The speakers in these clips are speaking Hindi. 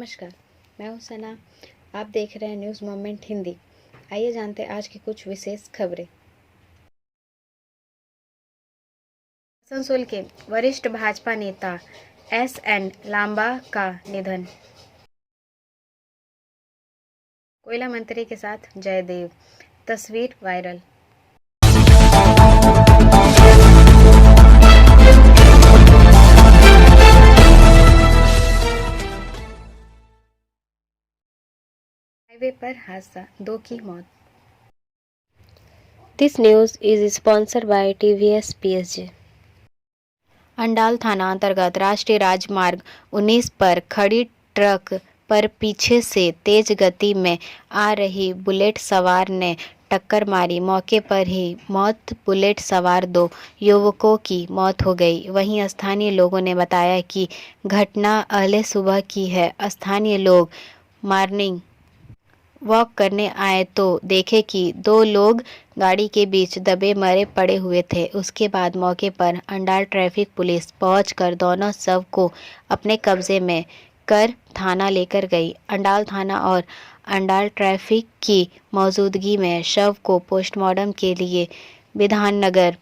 नमस्कार, मैं हूं सना। आप देख रहे हैं न्यूज़ मोमेंट हिंदी। आइए जानते हैं आज की कुछ विशेष खबरें। आसनसोल के वरिष्ठ भाजपा नेता एस.एन. लांबा का निधन। कोयला मंत्री के साथ जयदेव, तस्वीर वायरल। हाईवे पर हादसा, 2 की मौत। This news is sponsored bye TVS PSG। Andal थाना अंतर्गत राष्ट्रीय राजमार्ग 19 पर खड़ी ट्रक पर पीछे से तेज गति में आ रही बुलेट सवार ने टक्कर मारी। मौके पर ही मौत। बुलेट सवार 2 युवकों की मौत हो गई। वहीं स्थानीय लोगों ने बताया कि घटना अगले सुबह की है। स्थानीय लोग मॉर्निंग वॉक करने आए तो देखे कि 2 लोग गाड़ी के बीच दबे मरे पड़े हुए थे। उसके बाद मौके पर अंडाल ट्रैफिक पुलिस पहुंचकर दोनों शव को अपने कब्जे में कर थाना लेकर गई। अंडाल थाना और अंडाल ट्रैफिक की मौजूदगी में शव को पोस्टमार्टम के लिए विधाननगर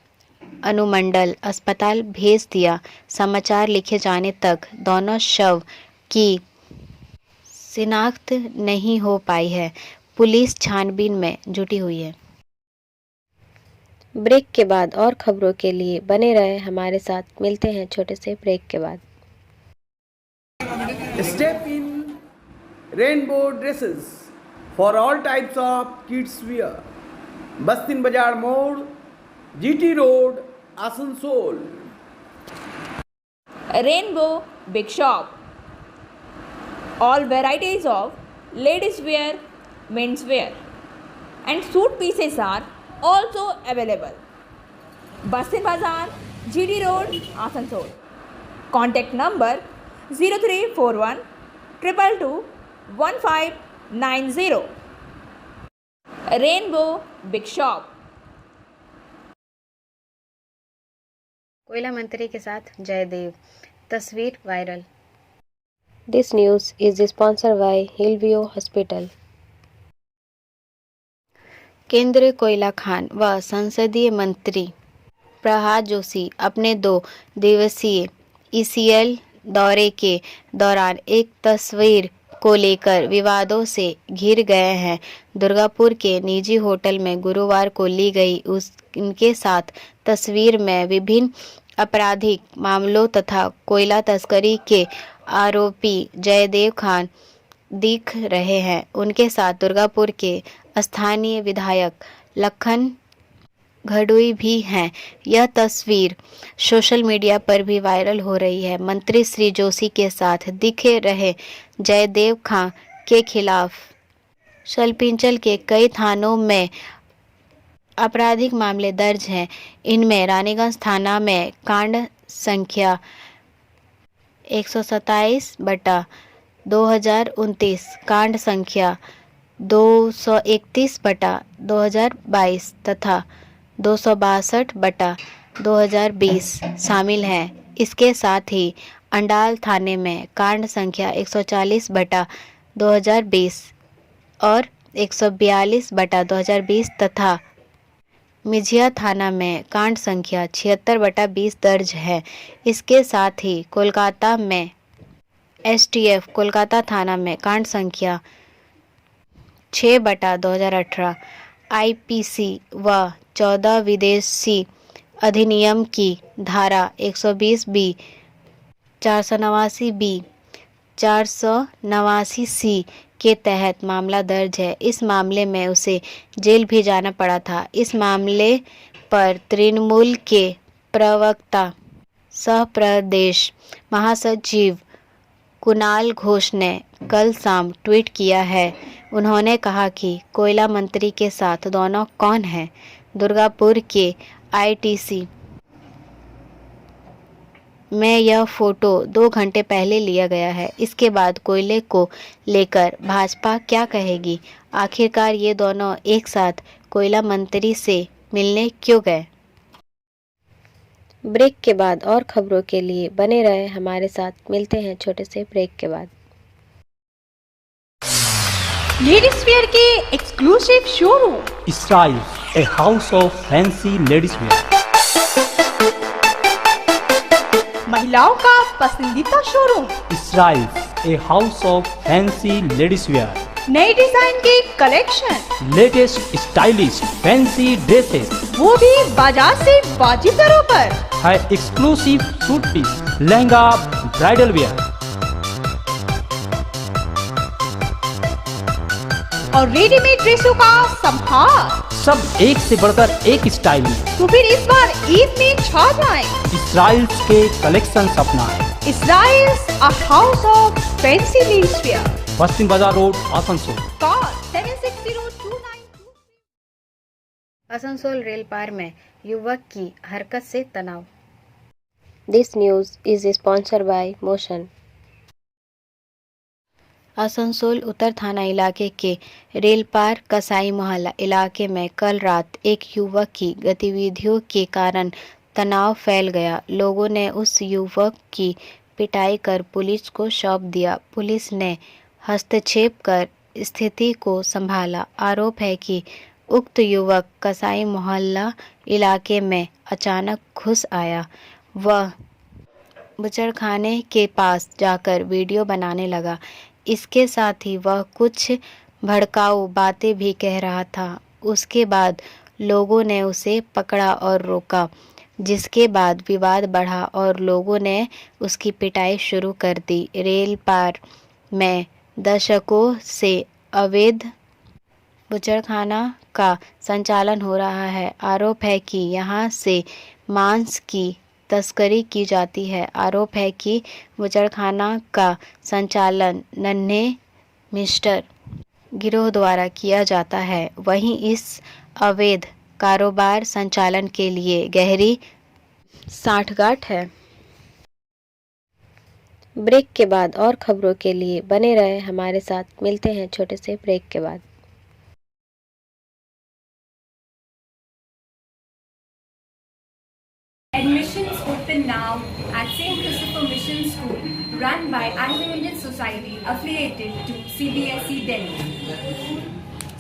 अनुमंडल अस्पताल भेज दिया। समाचार लिखे जाने तक दोनों शव की शिनाख्त नहीं हो पाई है। पुलिस छानबीन में जुटी हुई है। ब्रेक के बाद और खबरों के लिए बने रहे हमारे साथ। मिलते हैं छोटे से ब्रेक के बाद। Step in rainbow dresses for all types of kids wear. Bastin Bazar Mode, GT Road, Asansol. Rainbow Big Shop. All varieties of ladies wear, men's wear and suit pieces are also available. Bastin Bazar, GD Road, Asansol. Contact number 0341 222 1590. Rainbow Big Shop. कोयला मंत्री के साथ जयदेव, तस्वीर viral. This news is sponsored bye Hillview hospital. केंद्रीय कोयला खान व संसदीय मंत्री प्रह्लाद जोशी अपने 2 दिवसीय ECL दौरे के दौरान एक तस्वीर को लेकर विवादों से घिर गए हैं। दुर्गापुर के निजी होटल में गुरुवार को ली गई उनके साथ तस्वीर में विभिन्न आपराधिक मामलों तथा कोयला तस्करी के आरोपी जयदेव खान दिख रहे हैं। उनके साथ दुर्गापुर के स्थानीय विधायक लखन घड़ुई भी हैं। यह तस्वीर सोशल मीडिया पर भी वायरल हो रही है। मंत्री श्री जोशी के साथ दिखे रहे जयदेव खां के खिलाफ शलपिंचल के कई थानों में आपराधिक मामले दर्ज हैं। इनमें रानीगंज थाना में कांड संख्या 127/2029, कांड संख्या 231/2022 तथा 262/2020 शामिल हैं। इसके साथ ही अंडाल थाने में कांड संख्या 140/2020 और 142/2020 तथा मिझिया थाना में कांड संख्या 76/20 दर्ज है। इसके साथ ही कोलकाता में STF कोलकाता थाना में कांड संख्या 6/2018 IPC व 14 विदेशी अधिनियम की धारा 120B, 489B, 489C के तहत मामला दर्ज है। इस मामले में उसे जेल भी जाना पड़ा था। इस मामले पर तृणमूल के प्रवक्ता सह प्रदेश महासचिव कुणाल घोष ने कल शाम ट्वीट किया है। उन्होंने कहा कि कोयला मंत्री के साथ दोनों कौन हैं? दुर्गापुर के ITC में यह फोटो 2 घंटे पहले लिया गया है। इसके बाद कोयले को लेकर भाजपा क्या कहेगी? आखिरकार ये दोनों एक साथ कोयला मंत्री से मिलने क्यों गए? ब्रेक के बाद और खबरों के लिए बने रहे हमारे साथ। मिलते हैं छोटे से ब्रेक के बाद। लेडीज वेयर के exclusive showroom Styles, a house of fancy ladies wear. महिलाओं का पसंदीदा showroom Styles, a house of fancy ladies wear. नए डिजाइन के collection Latest stylish fancy dresses. वो भी बाजार से वाजिब दरों पर है exclusive suit piece, lehenga, bridal where. और रेडीमेड ड्रेसों का संभार। सब एक से बढ़कर एक स्टाइल में. तो फिर इस बार ईद में छा जाएं। Styles के कलेक्शन अपनाएं. Styles, a house of fancy ladies wear. Paschim Bazar road, Asansol. Call 7602923. Asansol Rail Par में युवक की हरकत से तनाव। This news is sponsored by Motion. Asansol उत्तर थाना इलाके के रेलपार कसाई मोहल्ला इलाके में कल रात एक युवक की गतिविधियों के कारण तनाव फैल गया। लोगों ने उस युवक की पिटाई कर पुलिस को सौंप दिया। पुलिस ने हस्तक्षेप कर स्थिति को संभाला। आरोप है कि उक्त युवक कसाई मोहल्ला इलाके में अचानक घुस आया। वह बुचड़खाने के पास जाकर वीडियो बनाने लगा। इसके साथ ही वह कुछ भड़काऊ बातें भी कह रहा था। उसके बाद लोगों ने उसे पकड़ा और रोका, जिसके बाद विवाद बढ़ा और लोगों ने उसकी पिटाई शुरू कर दी। रेल पार में दशकों से अवैध बुचड़खाना का संचालन हो रहा है। आरोप है कि यहां से मांस की तस्करी की जाती है। आरोप है कि बुचड़खाना का संचालन नन्हे मिस्टर गिरोह द्वारा किया जाता है। वहीं इस अवैध कारोबार संचालन के लिए गहरी साठगांठ है। ब्रेक के बाद और खबरों के लिए बने रहे हमारे साथ। मिलते हैं छोटे से ब्रेक के बाद। Admissions open now at St. Christopher Mission School, run by Anglo-Indian Society affiliated to CBSE Delhi.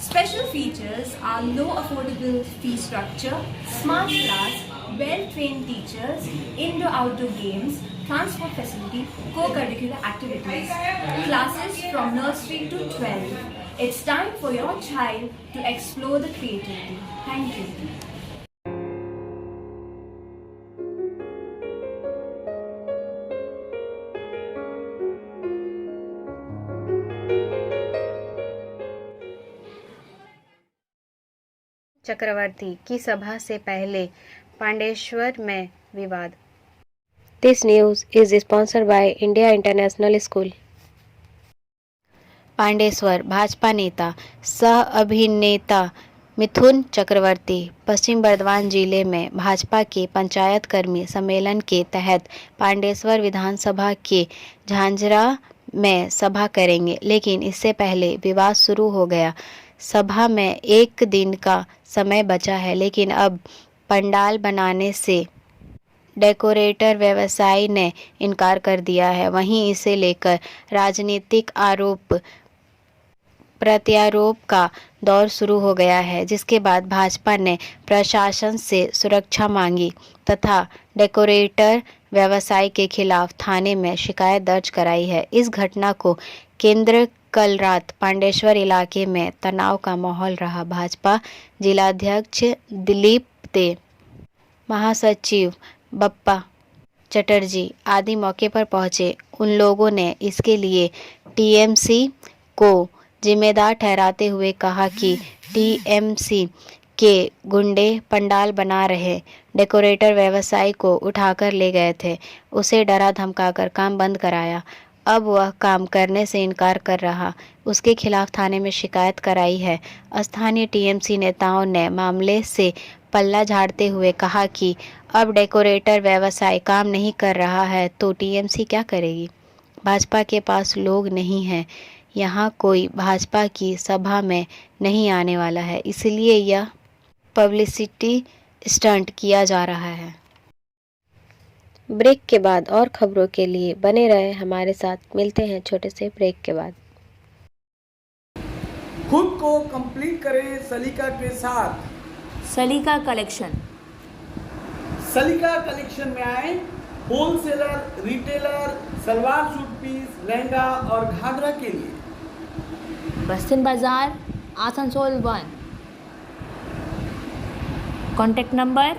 Special features are low affordable fee structure, smart class, well-trained teachers, indoor-outdoor games, transport facility, co-curricular activities, classes from nursery to 12. It's time for your child to explore the creativity. Thank you. चक्रवर्ती की सभा से पहले पांडेश्वर में विवाद। This news is sponsored by India international school. Pandeshwar Bhajpa नेता सह अभिनेता मिथुन चक्रवर्ती पश्चिम बर्धमान जिले में भाजपा के पंचायत कर्मी सम्मेलन के तहत पांडेश्वर विधानसभा के झांझरा में सभा करेंगे, लेकिन इससे पहले विवाद शुरू हो गया। सभा में एक दिन का समय बचा है, लेकिन अब पंडाल बनाने से डेकोरेटर व्यवसायी ने इनकार कर दिया है। वहीं इसे लेकर राजनीतिक आरोप प्रत्यारोप का दौर शुरू हो गया है, जिसके बाद भाजपा ने प्रशासन से सुरक्षा मांगी तथा डेकोरेटर व्यवसायी के खिलाफ थाने में शिकायत दर्ज कराई है। इस घटना को केंद्र कल रात पांडेश्वर इलाके में तनाव का माहौल रहा। भाजपा जिलाध्यक्ष दिलीप दे, महासचिव बप्पा चटर्जी आदि मौके पर पहुंचे। उन लोगों ने इसके लिए टीएमसी को जिम्मेदार ठहराते हुए कहा कि टीएमसी के गुंडे पंडाल बना रहे डेकोरेटर व्यवसायी को उठाकर ले गए थे। उसे डरा धमकाकर काम बंद कराया। अब वह काम करने से इनकार कर रहा। उसके खिलाफ थाने में शिकायत कराई है। स्थानीय टीएमसी नेताओं ने मामले से पल्ला झाड़ते हुए कहा कि अब डेकोरेटर व्यवसाय काम नहीं कर रहा है तो टीएमसी क्या करेगी। भाजपा के पास लोग नहीं हैं। यहाँ कोई भाजपा की सभा में नहीं आने वाला है, इसलिए यह पब्लिसिटी स्टंट किया जा रहा है। ब्रेक के बाद और खबरों के लिए बने रहे हमारे साथ। मिलते हैं छोटे से ब्रेक के बाद। खुद को कंप्लीट करें सलीका के साथ। सलीका कलेक्शन। सलीका कलेक्शन में आए wholesaler, retailer, salwar suit piece, lehenga और घाघरा के लिए। बस्तिन बाजार, Asansol 1। Contact number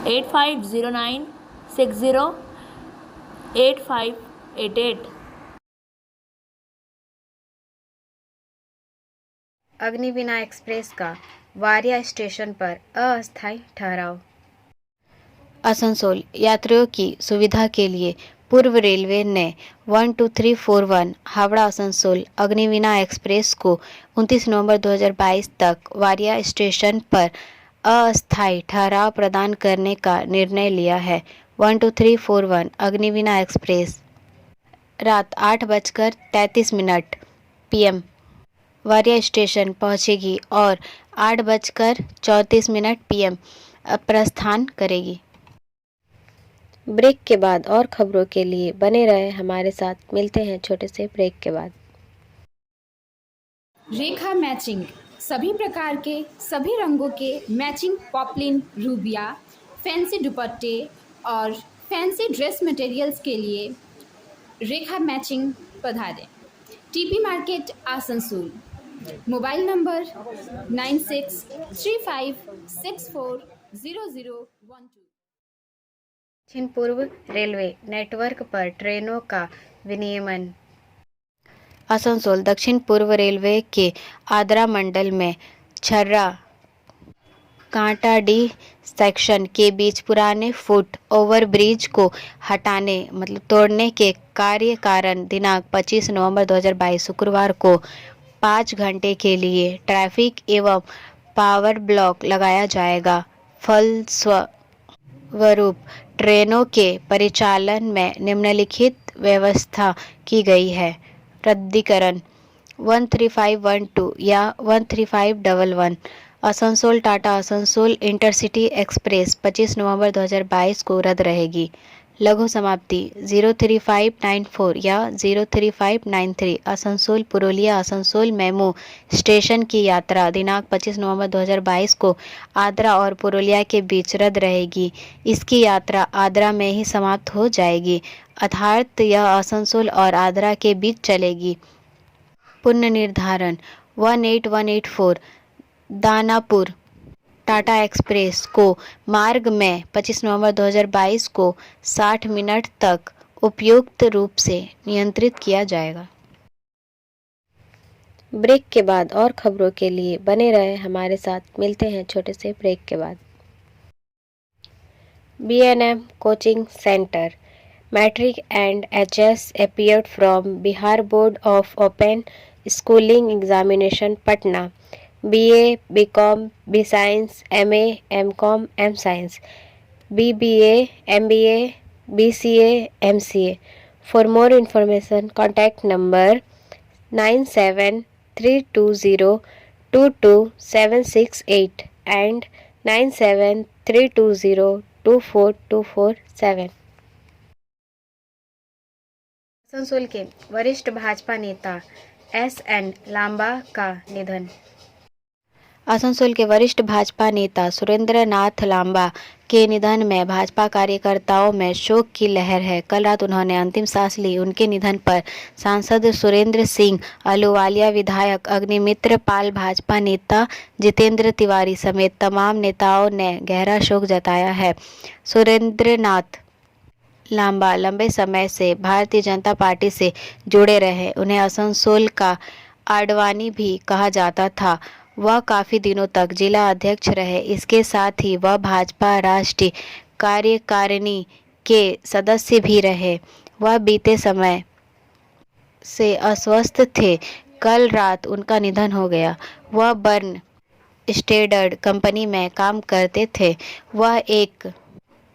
8509608588। Agniveena express का वारिया स्टेशन पर अस्थायी ठहराव। आसनसोल यात्रियों की सुविधा के लिए पूर्व रेलवे ने 12341 हावड़ा आसनसोल अग्निवीणा एक्सप्रेस को 29 नवंबर 2022 तक वारिया स्टेशन पर अस्थायी ठहराव प्रदान करने का निर्णय लिया है। 12341 अग्निवीणा एक्सप्रेस रात 8:33 PM वारिया स्टेशन पहुंचेगी और 8:34 PM प्रस्थान करेगी। ब्रेक के बाद और खबरों के लिए बने रहे हमारे साथ। मिलते हैं छोटे से ब्रेक के बाद। रेखा मैचिंग, सभी प्रकार के सभी रंगों के मैचिंग पॉपलिन, रूबिया, फैंसी दुपट्टे और फैंसी ड्रेस मटेरियल्स के लिए रेखा मैचिंग पधारें। TP market Asansol. Mobile number 9635640012। दक्षिण पूर्व रेलवे नेटवर्क पर ट्रेनों का विनियमन। आसनसोल दक्षिण पूर्व रेलवे के आद्रा मंडल में छर्रा कांटाडीह सेक्शन के बीच पुराने फुट ओवरब्रिज को हटाने तोड़ने के कार्य कारण दिनांक 25 नवंबर 2022 शुक्रवार को 5 घंटे के लिए ट्रैफिक एवं पावर ब्लॉक लगाया जाएगा। फलस्वरूप ट्रेनों के परिचालन में निम्नलिखित व्यवस्था की गई है। रद्दीकरण 13512 या 13511 आसनसोल टाटा आसनसोल इंटरसिटी एक्सप्रेस 25 नवंबर 2022 को रद्द रहेगी। लघु समाप्ति 03594 या 03593 आसनसोल पुरुलिया आसनसोल मेमू स्टेशन की यात्रा दिनांक 25 नवंबर 2022 को आद्रा और पुरुलिया के बीच रद्द रहेगी। इसकी यात्रा आद्रा में ही समाप्त हो जाएगी, अर्थात यह आसनसोल और आद्रा के बीच चलेगी। पुनर्निर्धारण 18184 दानापुर टाटा एक्सप्रेस को मार्ग में 25 नवंबर 2022 को 60 मिनट तक उपयुक्त रूप से नियंत्रित किया जाएगा। ब्रेक के बाद और खबरों के लिए बने रहे हमारे साथ। मिलते हैं छोटे से ब्रेक के बाद। B&M coaching centre matric and HS appeared from Bihar board of open schooling examination Patna. BA, BCom, BScience, MA, MCom, M-Science, BBA, MBA, BCA, MCA. For more information, contact number 9732022768 and 9732024247. Asansol के वरिष्ठ भाजपा नेता SN लांबा का निधन। आसनसोल के वरिष्ठ भाजपा नेता सुरेंद्र नाथ लांबा के निधन में भाजपा कार्यकर्ताओं में शोक की लहर है। कल रात उन्होंने अंतिम सांस ली। उनके निधन पर सांसद सुरेंद्र सिंह अहलूवालिया, विधायक अग्निमित्र पाल, भाजपा नेता जितेंद्र तिवारी समेत तमाम नेताओं ने गहरा शोक जताया है। सुरेंद्र नाथ लांबा लंबे समय से भारतीय जनता पार्टी से जुड़े रहे। उन्हें आसनसोल का आडवाणी भी कहा जाता था। वह काफ़ी दिनों तक जिला अध्यक्ष रहे। इसके साथ ही वह भाजपा राष्ट्रीय कार्यकारिणी के सदस्य भी रहे। वह बीते समय से अस्वस्थ थे। कल रात उनका निधन हो गया। वह बर्न स्टैंडर्ड कंपनी में काम करते थे। वह एक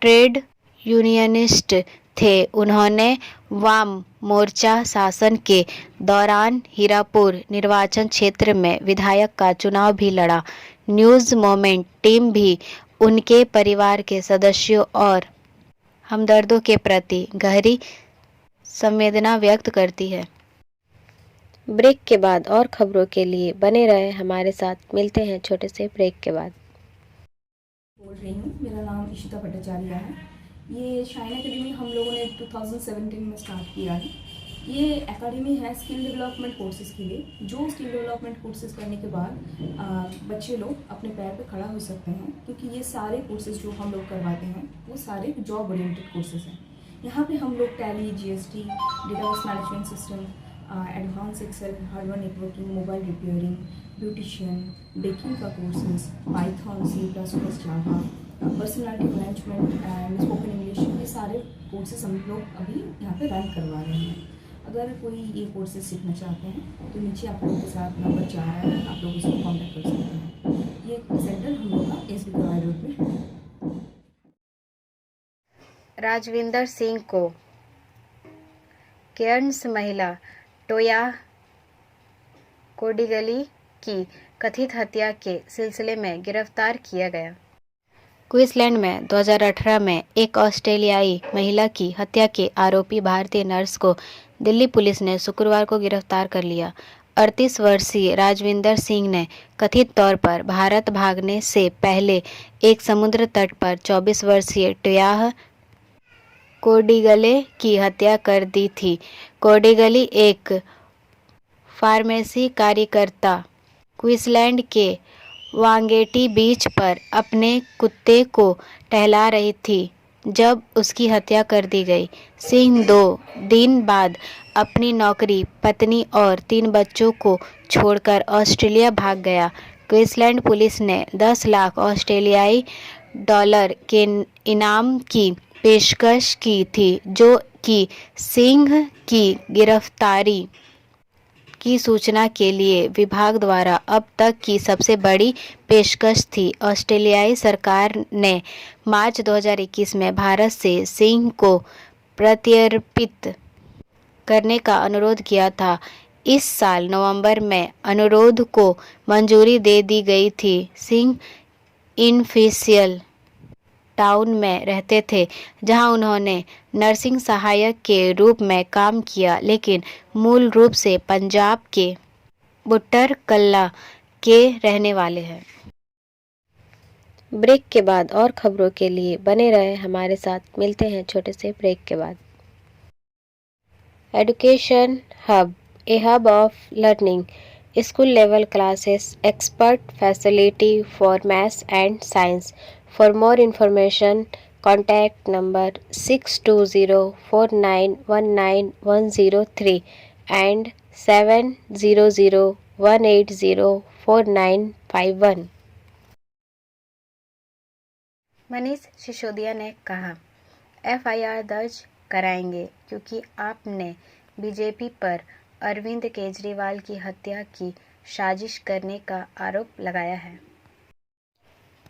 ट्रेड यूनियनिस्ट थे। उन्होंने वाम मोर्चा शासन के दौरान हीरापुर निर्वाचन क्षेत्र में विधायक का चुनाव भी लड़ा। न्यूज़ मोमेंट टीम भी उनके परिवार के सदस्यों और हमदर्दों के प्रति गहरी संवेदना व्यक्त करती है। ब्रेक के बाद और खबरों के लिए बने रहे हमारे साथ। मिलते हैं छोटे से ब्रेक के बाद। बोल रही हूँ, मेरा नाम इशिता भट्टाचार्य है। ये शाइन एकेडमी हम लोगों ने 2017 में स्टार्ट किया है। ये एकेडमी है स्किल डेवलपमेंट कोर्सेज़ के लिए। जो स्किल डेवलपमेंट कोर्सेज़ करने के बाद बच्चे लोग अपने पैर पे खड़ा हो सकते हैं, क्योंकि ये सारे कोर्सेज़ जो हम लोग करवाते हैं वो सारे जॉब ओरिएंटेड कोर्सेज़ हैं। यहाँ पे हम लोग Tally, GST, database management system, advance Excel, hardware networking, mobile repairing, beautician, baking का courses, Python, C plus plus, Java, personality management and spoken English, ये सारे कोर्सेज हम लोग अभी यहाँ पे रन करवा रहे हैं। अगर कोई ये कोर्सेज सीखना चाहते हैं तो नीचे आप लोगों के साथ नंबर 4 है, आप लोग उसको कॉन्टैक्ट कर सकते हैं। ये सेंटर हम लोग का एसबी कवाई रोड पे है। राजविंदर सिंह को केयर्न्स महिला टोया कोडिगली की कथित हत्या के सिलसिले में गिरफ्तार किया गया। क्वींसलैंड में 2018 में एक ऑस्ट्रेलियाई महिला की हत्या के आरोपी भारतीय नर्स को दिल्ली पुलिस ने शुक्रवार को गिरफ्तार कर लिया। 38 वर्षीय राजविंदर सिंह ने कथित तौर पर भारत भागने से पहले एक समुद्र तट पर 24 वर्षीय टोया कोडिगले की हत्या कर दी थी। कोडिगली एक फार्मेसी कार्यकर्ता क्वींसलैंड के वांगेटी बीच पर अपने कुत्ते को टहला रही थी जब उसकी हत्या कर दी गई। सिंह 2 दिन बाद अपनी नौकरी, पत्नी और 3 बच्चों को छोड़कर ऑस्ट्रेलिया भाग गया। क्वींसलैंड पुलिस ने 10 लाख ऑस्ट्रेलियाई डॉलर के इनाम की पेशकश की थी, जो कि सिंह की गिरफ्तारी की सूचना के लिए विभाग द्वारा अब तक की सबसे बड़ी पेशकश थी। ऑस्ट्रेलियाई सरकार ने मार्च 2021 में भारत से सिंह को प्रत्यर्पित करने का अनुरोध किया था। इस साल नवंबर में अनुरोध को मंजूरी दे दी गई थी। सिंह इनफिशियल टाउन में रहते थे, जहां उन्होंने नर्सिंग सहायक के रूप में काम किया, लेकिन मूल रूप से पंजाब के बुट्टर कल्ला के रहने वाले हैं। ब्रेक के बाद और खबरों के लिए बने रहे हमारे साथ। मिलते हैं छोटे से ब्रेक के बाद। Education hub, A hub of learning, school level classes, expert facility for maths and science. For more information, contact number 6204919 and 700180491। Manish Sisodia ने कहा, एफआईआर दर्ज कराएंगे क्योंकि आपने बीजेपी पर अरविंद केजरीवाल की हत्या की साजिश करने का आरोप लगाया है।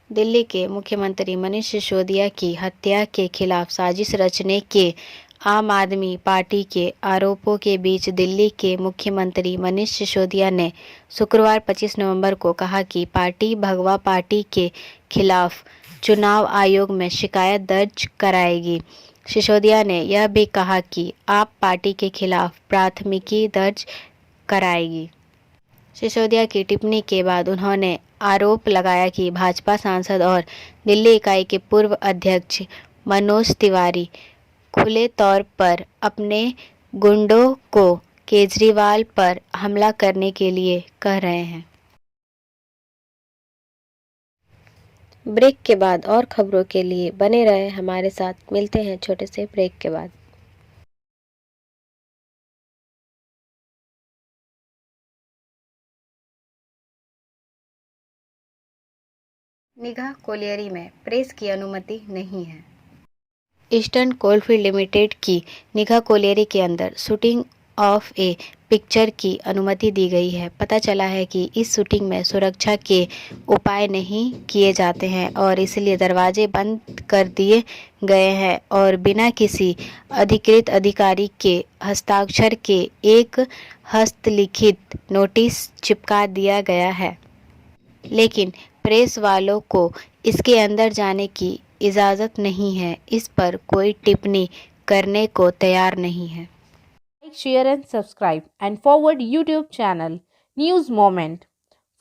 दिल्ली के मुख्यमंत्री मनीष सिसोदिया की हत्या के खिलाफ साजिश रचने के आम आदमी पार्टी के आरोपों के बीच दिल्ली के मुख्यमंत्री मनीष सिसोदिया ने शुक्रवार 25 नवंबर को कहा कि पार्टी भगवा पार्टी के खिलाफ चुनाव आयोग में शिकायत दर्ज कराएगी। सिसोदिया ने यह भी कहा कि आप पार्टी के खिलाफ प्राथमिकी दर्ज कराएगी। सिसोदिया की टिप्पणी के बाद उन्होंने आरोप लगाया कि भाजपा सांसद और दिल्ली इकाई के पूर्व अध्यक्ष मनोज तिवारी खुले तौर पर अपने गुंडों को केजरीवाल पर हमला करने के लिए कह रहे हैं। ब्रेक के बाद और खबरों के लिए बने रहे हमारे साथ। मिलते हैं छोटे से ब्रेक के बाद। निगाह कोलियरी में प्रेस की अनुमति नहीं है। ईस्टर्न कोलफील्ड लिमिटेड की निगाह कोलियरी के अंदर शूटिंग ऑफ ए पिक्चर की अनुमति दी गई है। पता चला है कि इस शूटिंग में सुरक्षा के उपाय नहीं किए जाते हैं और इसलिए दरवाजे बंद कर दिए गए हैं और बिना किसी अधिकृत अधिकारी के हस्ताक्षर के एक हस्तलिखित नोटिस चिपका दिया गया है, लेकिन प्रेस वालों को इसके अंदर जाने की इजाज़त नहीं है। इस पर कोई टिप्पणी करने को तैयार नहीं है। share and subscribe and forward YouTube channel News Moment.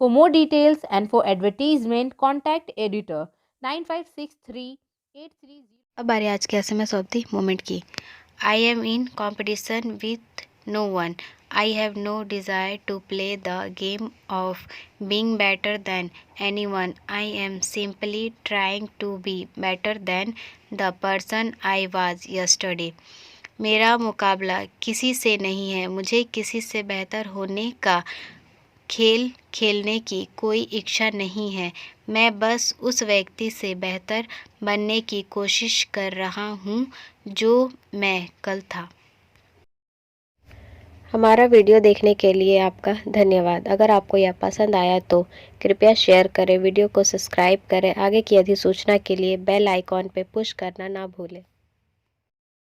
For more details and for advertisement, contact editor 956383. अब बारी आज के SMS ऑफ द मोमेंट की। I am in competition with no one. I have no desire to play the game of being better than any one. I am simply trying to be better than the person I was yesterday. मेरा मुकाबला किसी से नहीं है, मुझे किसी से बेहतर होने का खेल खेलने की कोई इच्छा नहीं है। मैं बस उस व्यक्ति से बेहतर बनने की कोशिश कर रहा हूँ जो मैं कल था। हमारा वीडियो देखने के लिए आपका धन्यवाद। अगर आपको यह पसंद आया तो कृपया शेयर करें, वीडियो को सब्सक्राइब करें। आगे की अधिसूचना के लिए बेल आइकॉन पर पुश करना ना भूलें।